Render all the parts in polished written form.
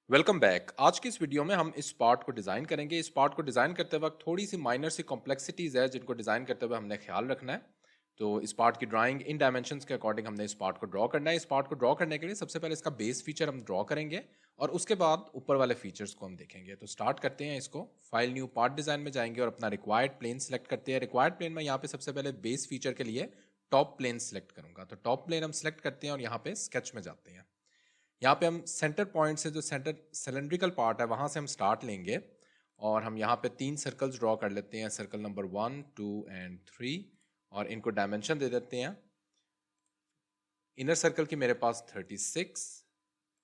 Welcome back. आज की इस वीडियो में हम इस पार्ट को डिज़ाइन करेंगे। इस पार्ट को डिज़ाइन करते वक्त थोड़ी सी माइनर सी कॉम्प्लेक्सिटीज़ है जिनको डिज़ाइन करते हुए हमने ख्याल रखना है। तो इस पार्ट की ड्राइंग इन डायमेंशंस के अकॉर्डिंग हमने इस पार्ट को ड्रॉ करना है। इस पार्ट को ड्रॉ करने के लिए सबसे पहले इसका बेस फीचर हम ड्रॉ करेंगे और उसके बाद ऊपर वाले फीचर्स को हम देखेंगे। तो स्टार्ट करते हैं इसको। फाइल न्यू पार्ट डिज़ाइन में जाएंगे और अपना रिक्वायर्ड प्लेन सेलेक्ट करते हैं। रिक्वायर्ड प्लेन में यहाँ पे सबसे पहले बेस फीचर के लिए टॉप प्लेन सेलेक्ट करूंगा। तो टॉप प्लेन हम सेलेक्ट करते हैं और यहाँ पे स्केच में जाते हैं। यहाँ पे हम सेंटर पॉइंट से जो सेंटर सिलेंड्रिकल पार्ट है वहाँ से हम स्टार्ट लेंगे और हम यहाँ पे 3 सर्कल्स ड्रॉ कर लेते हैं। सर्कल नंबर 1, 2 एंड 3 और इनको डायमेंशन दे देते हैं। इनर सर्कल की मेरे पास 36,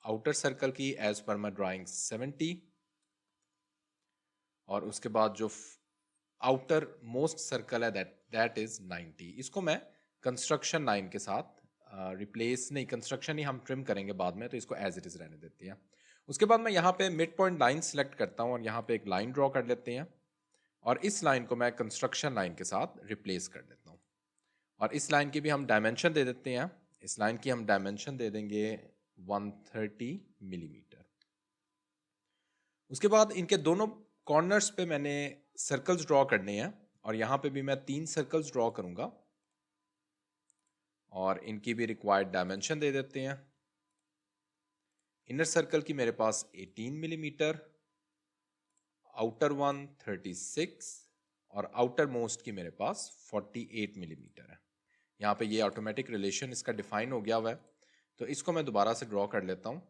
आउटर सर्कल की एज पर माई ड्राइंग 70 और उसके बाद जो आउटर मोस्ट सर्कल है दैट इज 90। इसको मैं कंस्ट्रक्शन लाइन के साथ रिप्लेस नहीं, कंस्ट्रक्शन ही हम ट्रिम करेंगे बाद में, तो इसको एज इट इज रहने देते हैं। उसके बाद मैं यहाँ पे मिड पॉइंट लाइन सेलेक्ट करता हूँ और यहाँ पे एक लाइन ड्रॉ कर लेते हैं और इस लाइन को मैं कंस्ट्रक्शन लाइन के साथ रिप्लेस कर लेता हूँ और इस लाइन की भी हम डायमेंशन दे देते हैं। इस लाइन की हम डायमेंशन दे देंगे 130 मिलीमीटर। उसके बाद इनके दोनों कॉर्नर्स पे मैंने सर्कल्स ड्रॉ करने हैं और यहाँ पे भी मैं 3 सर्कल्स ड्रॉ करूँगा और इनकी भी रिक्वायर्ड डायमेंशन दे देते हैं। इनर सर्कल की मेरे पास 18 मिलीमीटर, आउटर वन 36 और आउटर मोस्ट की मेरे पास 48 मिलीमीटर है। यहाँ पे ये ऑटोमेटिक रिलेशन इसका डिफाइन हो गया हुआ है, तो इसको मैं दोबारा से ड्रॉ कर लेता हूँ।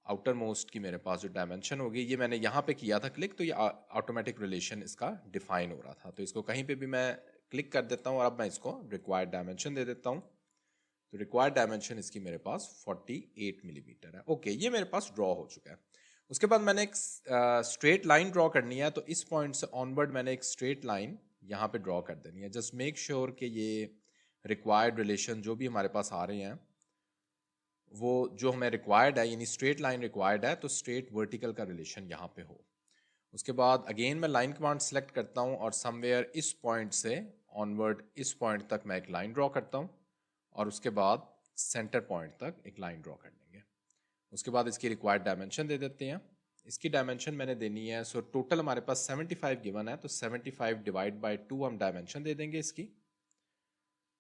आउटर मोस्ट की मेरे पास जो डायमेंशन होगी ये मैंने यहाँ पे किया था क्लिक, तो ये ऑटोमेटिक रिलेशन इसका डिफाइन हो रहा था। तो इसको कहीं पे भी मैं क्लिक कर देता हूँ और अब मैं इसको रिक्वायर्ड डायमेंशन दे देता हूँ। तो रिक्वायर्ड डायमेंशन इसकी मेरे पास 48 मिलीमीटर है। ओके, ये मेरे पास ड्रॉ हो चुका है। उसके बाद मैंने एक स्ट्रेट लाइन ड्रॉ करनी है, तो इस पॉइंट से ऑनवर्ड मैंने एक स्ट्रेट लाइन यहाँ पे ड्रॉ कर देनी है। जस्ट मेक श्योर कि ये रिक्वायर्ड रिलेशन जो भी हमारे पास आ रहे हैं वो जो हमें रिक्वायर्ड है, यानी स्ट्रेट लाइन रिक्वायर्ड है, तो स्ट्रेट वर्टिकल का रिलेशन यहाँ पे हो। उसके बाद अगेन मैं लाइन कमांड सेलेक्ट करता हूँ और समवेयर इस पॉइंट से ऑनवर्ड इस पॉइंट तक मैं एक लाइन ड्रॉ करता हूँ और उसके बाद सेंटर पॉइंट तक एक लाइन ड्रॉ कर लेंगे। उसके बाद इसकी रिक्वायर्ड डायमेंशन दे देते हैं। इसकी डायमेंशन मैंने देनी है, सो टोटल हमारे पास 75 गिवन है, तो 75 डिवाइड बाय 2 हम डायमेंशन दे देंगे इसकी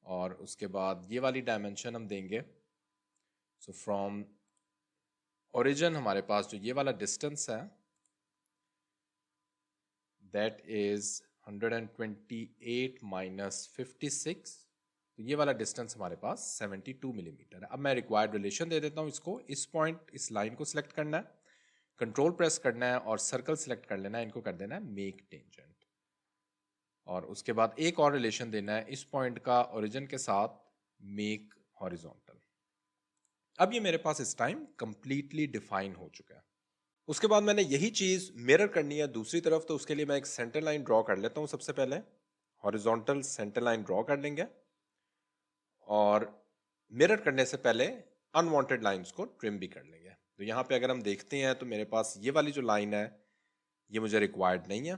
और उसके बाद ये वाली डायमेंशन हम देंगे। सो फ्रॉम ओरिजिन हमारे पास जो ये वाला डिस्टेंस है दैट इज 128 माइनस 56, तो ये वाला डिस्टेंस हमारे पास 72 मिलीमीटर है। अब मैं रिक्वायर्ड रिलेशन दे देता हूँ इसको। इस पॉइंट इस लाइन को सिलेक्ट करना है, कंट्रोल प्रेस करना है और सर्कल सिलेक्ट कर लेना है, इनको कर देना है मेक टेंजेंट और उसके बाद एक और रिलेशन देना है इस पॉइंट का ओरिजिन के साथ, मेक हॉरिजॉन्टल। अब ये मेरे पास इस टाइम कंप्लीटली डिफाइन हो चुका है। उसके बाद मैंने यही चीज मिरर करनी है दूसरी तरफ, तो उसके लिए मैं एक सेंटर लाइन ड्रॉ कर लेता हूं। सबसे पहले हॉरिजॉन्टल सेंटर लाइन ड्रॉ कर लेंगे और मिरर करने से पहले अनवांटेड लाइंस को ट्रिम भी कर लेंगे। तो यहाँ पे अगर हम देखते हैं तो मेरे पास ये वाली जो लाइन है ये मुझे रिक्वायर्ड नहीं है,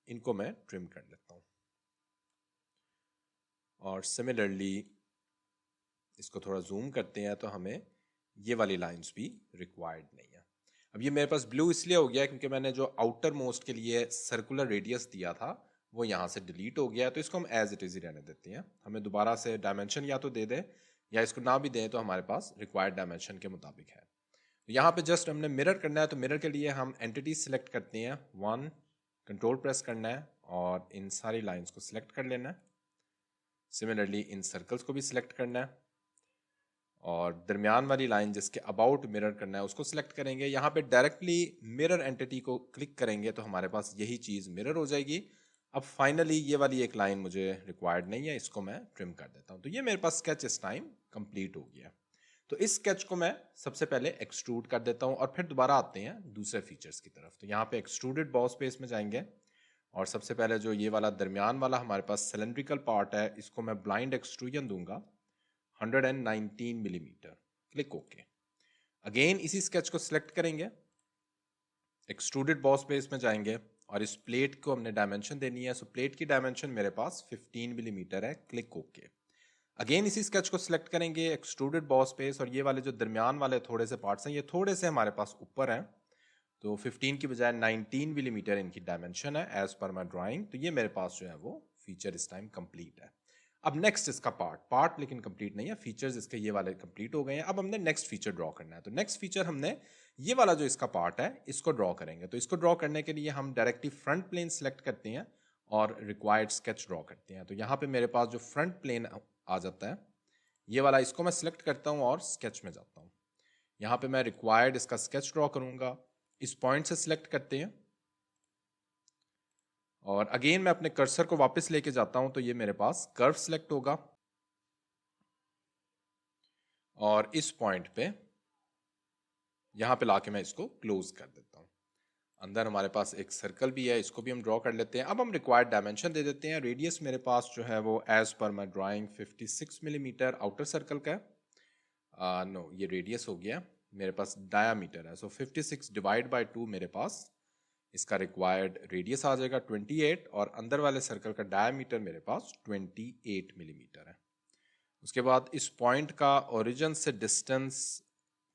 इनको मैं ट्रिम कर लेता हूँ और सिमिलरली इसको थोड़ा जूम करते हैं तो हमें ये वाली लाइंस भी रिक्वायर्ड नहीं है। अब ये मेरे पास ब्लू इसलिए हो गया क्योंकि मैंने जो आउटर मोस्ट के लिए सर्कुलर रेडियस दिया था वो यहाँ से डिलीट हो गया, तो इसको हम एज इट इज ही रहने देते हैं। हमें दोबारा से डायमेंशन या तो दे दें या इसको ना भी दें तो हमारे पास रिक्वायर्ड डायमेंशन के मुताबिक है। तो यहाँ पे जस्ट हमने मिरर करना है, तो मिरर के लिए हम एंटिटी सेलेक्ट करते हैं, 1 कंट्रोल प्रेस करना है और इन सारी लाइंस को सिलेक्ट कर लेना है। सिमिलरली इन सर्कल्स को भी सिलेक्ट करना है और दरमियान वाली लाइन जिसके अबाउट मिरर करना है उसको सिलेक्ट करेंगे। यहाँ पे डायरेक्टली मिरर एंटिटी को क्लिक करेंगे तो हमारे पास यही चीज़ मिरर हो जाएगी। अब फाइनली ये वाली एक लाइन मुझे रिक्वायर्ड नहीं है, इसको मैं ट्रिम कर देता हूँ। तो ये मेरे पास स्केच इस टाइम कंप्लीट हो गया। तो इस स्केच को मैं सबसे पहले एक्सट्रूड कर देता हूँ और फिर दोबारा आते हैं दूसरे फीचर्स की तरफ। तो यहाँ पे एक्सट्रूडेड बॉस स्पेस में जाएंगे और सबसे पहले जो ये वाला दरमियान वाला हमारे पास सिलेंड्रिकल पार्ट है इसको मैं ब्लाइंड एक्सट्रूजन दूंगा 119 मिलीमीटर, क्लिक ओके। अगेन इसी स्केच को सिलेक्ट करेंगे, एक्सट्रूडेड बॉस बेस में जाएंगे और इस प्लेट को हमने डायमेंशन देनी है। सो प्लेट की डायमेंशन मेरे पास 15 मिलीमीटर है, क्लिक ओके। अगेन इसी स्केच को सिलेक्ट करेंगे, एक्सट्रूडेड बॉस बेस, और ये वाले जो दरमियान वाले थोड़े से पार्ट्स हैं ये थोड़े से हमारे पास ऊपर हैं, तो 15 की बजाय 19 मिलीमीटर इनकी डायमेंशन है एज पर माई ड्राइंग। तो ये मेरे पास जो है वो फीचर इस टाइम कंप्लीट है। अब नेक्स्ट इसका पार्ट लेकिन कंप्लीट नहीं है, फीचर्स इसके ये वाले कंप्लीट हो गए हैं। अब हमने नेक्स्ट फीचर ड्रॉ करना है, तो नेक्स्ट फीचर हमने ये वाला जो इसका पार्ट है इसको ड्रॉ करेंगे। तो इसको ड्रॉ करने के लिए हम डायरेक्टली फ्रंट प्लेन सेलेक्ट करते हैं और रिक्वायर्ड स्केच ड्रॉ करते हैं। तो यहाँ पे मेरे पास जो फ्रंट प्लेन आ जाता है ये वाला, इसको मैं सिलेक्ट करता हूँ और स्केच में जाता हूँ। यहाँ पे मैं रिक्वायर्ड इसका स्केच ड्रॉ करूँगा, इस पॉइंट से सिलेक्ट करते हैं और अगेन मैं अपने कर्सर को वापस लेके जाता हूं तो ये मेरे पास कर्व सिलेक्ट होगा और इस पॉइंट पे यहां पे लाके मैं इसको क्लोज कर देता हूं। अंदर हमारे पास एक सर्कल भी है, इसको भी हम ड्रॉ कर लेते हैं। अब हम रिक्वायर्ड डायमेंशन दे देते हैं। रेडियस मेरे पास जो है वो as per my drawing 56 millimetre outer circle का है। नो, ये रेडियस हो गया, मेरे पास डायामीटर है। सो 56 डिवाइड बाय 2 मेरे पास इसका रिक्वायर्ड रेडियस आ जाएगा 28, और अंदर वाले सर्कल का डायमीटर मेरे पास 28 मिलीमीटर है। उसके बाद इस पॉइंट का ओरिजिन से distance,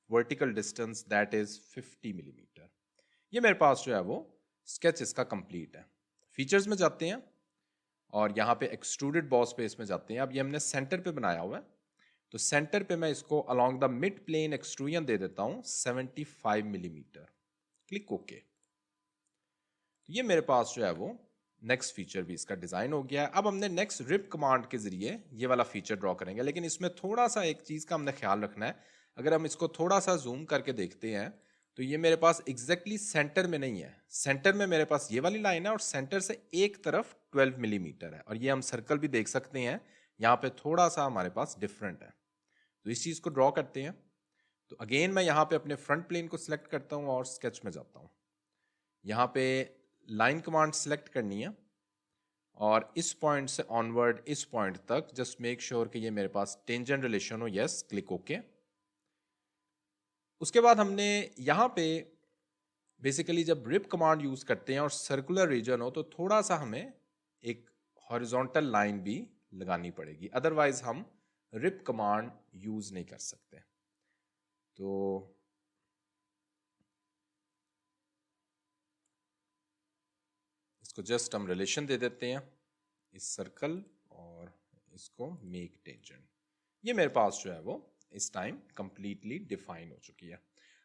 vertical distance, that is 50 millimetre. ये मेरे पास जो है वो स्केच इसका कंप्लीट है। फीचर्स में जाते हैं और यहाँ पे एक्सट्रूडेड बॉस बेस में जाते हैं। अब ये हमने सेंटर पे बनाया हुआ है, तो सेंटर पे मैं इसको along the mid plane extrusion दे देता हूँ 75 मिलीमीटर। Click okay. ये मेरे पास जो है वो नेक्स्ट फीचर भी इसका डिजाइन हो गया है। अब हमने नेक्स्ट रिप कमांड के जरिए ये वाला फीचर ड्रॉ करेंगे, लेकिन इसमें थोड़ा सा एक चीज का हमने ख्याल रखना है। अगर हम इसको थोड़ा सा जूम करके देखते हैं तो ये मेरे पास एग्जैक्टली सेंटर में नहीं है। सेंटर में मेरे पास ये वाली लाइन है और सेंटर से एक तरफ 12 मिलीमीटर है, और ये हम सर्कल भी देख सकते हैं यहाँ पे थोड़ा सा हमारे पास डिफरेंट है। तो इस चीज को ड्रॉ करते हैं। तो अगेन मैं यहाँ पे अपने फ्रंट प्लेन को सिलेक्ट करता हूँ और स्केच में जाता हूँ। यहाँ पे लाइन कमांड सेलेक्ट करनी है और इस पॉइंट से ऑनवर्ड इस पॉइंट तक जस्ट मेक श्योर कि ये मेरे पास टेंजेंट रिलेशन हो। Yes, click okay. उसके बाद हमने यहाँ पे बेसिकली जब रिप कमांड यूज करते हैं और सर्कुलर रीजन हो तो थोड़ा सा हमें एक हॉरिजॉन्टल लाइन भी लगानी पड़ेगी, अदरवाइज हम रिप कमांड यूज नहीं कर सकते। तो इसको जस्ट हम रिलेशन दे देते हैं इस सर्कल और इसको मेक टेंजेंट। ये मेरे पास जो है वो इस टाइम कंप्लीटली डिफाइन हो चुकी है।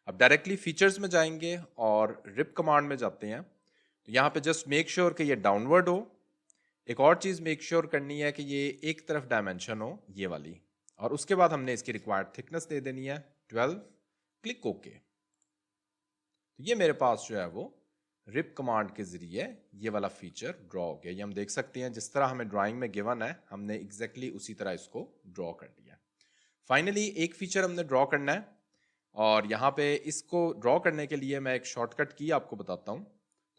अब डायरेक्टली फीचर्स में जाएंगे और रिप कमांड में जाते हैं। तो यहाँ पे जस्ट मेक श्योर कि ये डाउनवर्ड हो। एक और चीज मेक श्योर करनी है कि ये एक तरफ डायमेंशन हो, ये वाली, और उसके बाद हमने इसकी रिक्वायर्ड थिकनेस दे देनी है 12। Click okay. तो ये मेरे पास जो है वो रिप कमांड के जरिए ये वाला फीचर ड्रॉ हो गया। ये हम देख सकते हैं जिस तरह हमें ड्राइंग में गिवन है हमने एग्जैक्टली उसी तरह इसको ड्रॉ कर दिया। फाइनली एक फीचर हमने ड्रॉ करना है और यहाँ पे इसको ड्रॉ करने के लिए मैं एक शॉर्टकट की आपको बताता हूँ।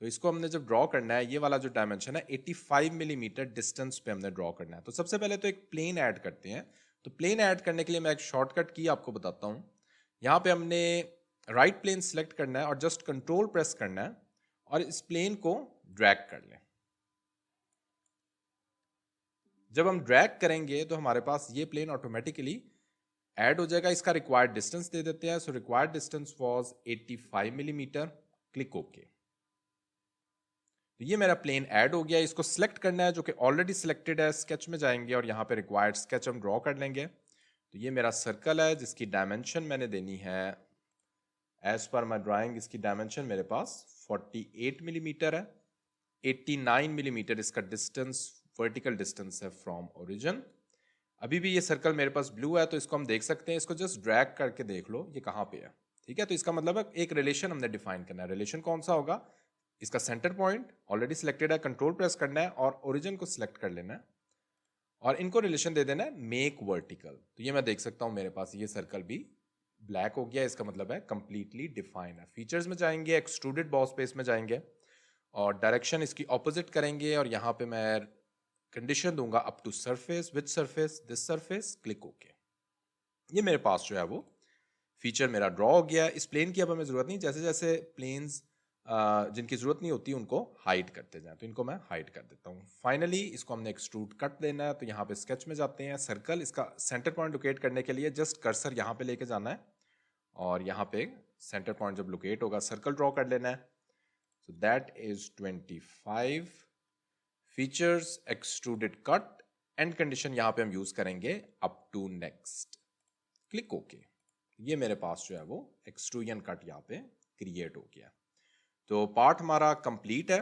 तो इसको हमने जब ड्रॉ करना है, ये वाला जो डायमेंशन है 85 मिलीमीटर डिस्टेंस पे हमने ड्रॉ करना है। तो सबसे पहले तो एक प्लेन ऐड करते हैं। तो प्लेन ऐड करने के लिए मैं एक शॉर्टकट की आपको बताता हूँ। यहाँ पे हमने राइट प्लेन सिलेक्ट करना है और जस्ट कंट्रोल प्रेस करना है और इस प्लेन को ड्रैग कर लें। जब हम ड्रैग करेंगे तो हमारे पास ये प्लेन ऑटोमेटिकली ऐड हो जाएगा। इसका रिक्वायर्ड डिस्टेंस दे देते हैं। So required distance was 85 millimetre. Click okay. तो ये मेरा प्लेन ऐड हो गया। इसको सिलेक्ट करना है जो कि ऑलरेडी सिलेक्टेड है। स्केच में जाएंगे और यहाँ पे रिक्वायर्ड स्केच हम ड्रॉ कर लेंगे। तो ये मेरा सर्कल है जिसकी डायमेंशन मैंने देनी है एज पर माई ड्राइंग। इसकी डायमेंशन मेरे पास 48 मिलीमीटर है। 89 मिलीमीटर इसका डिस्टेंस, वर्टिकल डिस्टेंस है फ्रॉम ओरिजिन। अभी भी ये सर्कल मेरे पास ब्लू है तो इसको हम देख सकते हैं। इसको जस्ट ड्रैग करके देख लो ये कहाँ पे है। ठीक है, तो इसका मतलब है एक रिलेशन हमने डिफाइन करना है। रिलेशन कौन सा होगा? इसका सेंटर पॉइंट ऑलरेडी सिलेक्टेड है, कंट्रोल प्रेस करना है और ओरिजिन को सिलेक्ट कर लेना है और इनको रिलेशन दे देना है मेक वर्टिकल। तो ये मैं देख सकता हूँ मेरे पास ये सर्कल भी ब्लैक हो गया। इसका मतलब है कंप्लीटली डिफाइन है। फीचर्स में जाएंगे, एक्सट्रूडेड बॉस बेस में जाएंगे और डायरेक्शन इसकी ऑपोजिट करेंगे और यहाँ पे मैं कंडीशन दूंगा up to surface, which surface, this surface. Click okay. ये मेरे पास जो है वो फीचर मेरा ड्रॉ हो गया। इस प्लेन की अब हमें जरूरत नहीं। जैसे जैसे प्लेन्स जिनकी ज़रूरत नहीं होती उनको हाइड करते जाएं। तो इनको मैं हाइड कर देता हूँ। फाइनली इसको हमने एक्सट्रूड कट देना है, तो यहाँ पे स्केच में जाते हैं। सर्कल, इसका सेंटर पॉइंट लोकेट करने के लिए जस्ट कर्सर यहाँ पे लेके जाना है और यहाँ पे सेंटर पॉइंट जब लोकेट होगा सर्कल ड्रॉ कर लेना है। So that is 25 features extruded cut. And condition यहाँ पे हम यूज करेंगे up to next, click okay. ये मेरे पास जो है वो एक्सट्रूजन कट यहाँ पे क्रिएट हो गया। तो पार्ट हमारा कंप्लीट है।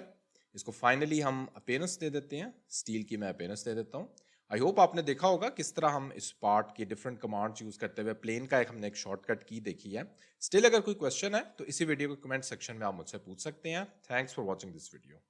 इसको फाइनली हम अपीयरेंस दे देते हैं। स्टील की मैं अपीयरेंस दे देता हूँ। आई होप आपने देखा होगा किस तरह हम इस पार्ट के डिफरेंट कमांड्स यूज करते हुए प्लेन का हमने एक शॉर्टकट की देखी है। स्टिल अगर कोई क्वेश्चन है तो इसी वीडियो के कमेंट सेक्शन में आप मुझसे पूछ सकते हैं। Thanks for watching this video.